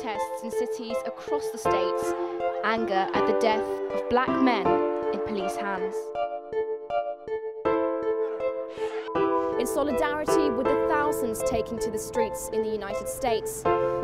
protests in cities across the states, anger at the death of black men in police hands. In solidarity with the thousands taking to the streets in the United States,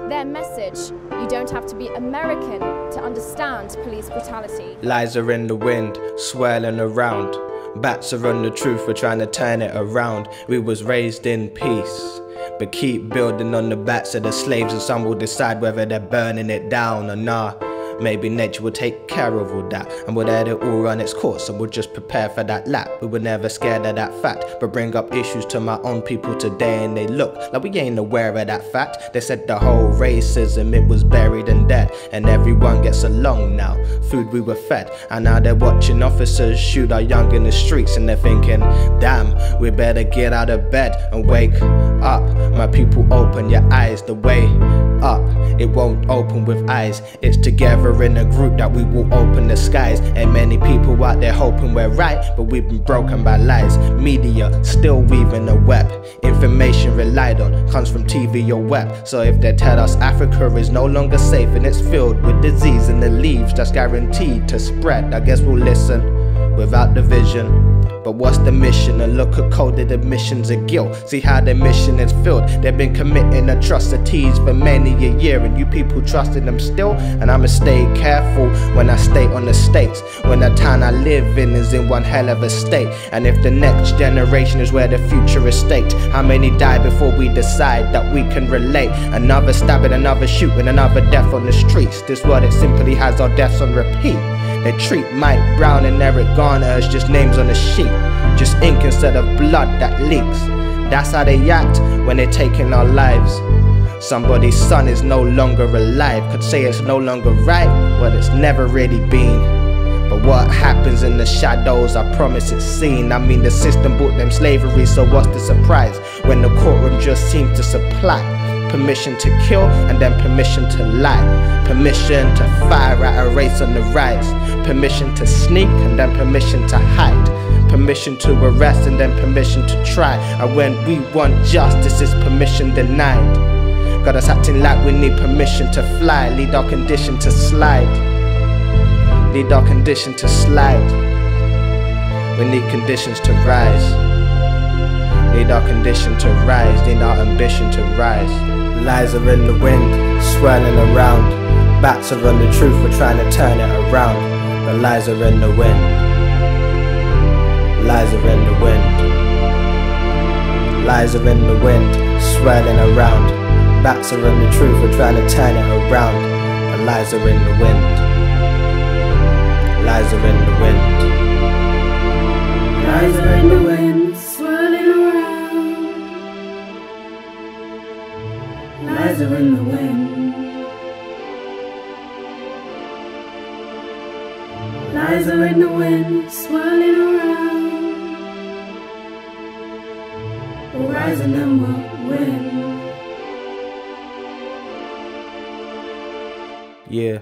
their message: you don't have to be American to understand police brutality. Lies are in the wind, swirling around. Bats are on the truth, we're trying to turn it around. We was raised in peace, but keep building on the backs of the slaves, and some will decide whether they're burning it down or not. Maybe nature will take care of all that, and we'll let it all run its course, and we'll just prepare for that lap. We were never scared of that fact, but bring up issues to my own people today, and they look like we ain't aware of that fact. They said the whole racism, it was buried and dead, and everyone gets along now. Food we were fed, and now they're watching officers shoot our young in the streets, and they're thinking, damn, we better get out of bed and wake up. My people, open your eyes. The way up, it won't open with eyes. It's together in a group that we will open the skies. Ain't many people out there hoping we're right, but we've been broken by lies. Media still weaving a web. Information relied on comes from TV or web. So if they tell us Africa is no longer safe and it's filled with disease and the leaves that's guaranteed to spread, I guess we'll listen without division. But what's the mission? A look at coded admissions of guilt. See how their mission is filled. They've been committing atrocities for many a year, and you people trusting them still. And I'ma stay careful when I stay on the stakes, when the town I live in is in one hell of a state. And if the next generation is where the future is staked, how many die before we decide that we can relate? Another stabbing, another shooting, another death on the streets. This world, it simply has our deaths on repeat. They treat Mike Brown and Eric Garner as just names on a sheet, just ink instead of blood that leaks. That's how they act when they're taking our lives. Somebody's son is no longer alive, could say it's no longer right, well, it's never really been. But what happens in the shadows, I promise it's seen. I mean, the system brought them slavery, so what's the surprise when the courtroom just seems to supply permission to kill and then permission to lie, permission to fire at a race on the rise, permission to sneak and then permission to hide, permission to arrest and then permission to try. And when we want justice, it's permission denied. Got us acting like we need permission to fly, lead our condition to slide, lead our condition to slide. We need conditions to rise, need our condition to rise, need our ambition to rise. Lies are in the wind, swirling around. Bats are on the truth, we're trying to turn it around. But lies are in the wind, lies are in the wind, lies are in the wind, swirling around. Bats are on the truth, we're trying to turn it around. But lies are in the wind, lies are in the wind, lies are in the wind, swirling around. Lies are in the wind, lies are in the wind, swirling around. We'll rise and then we'll win. yeah.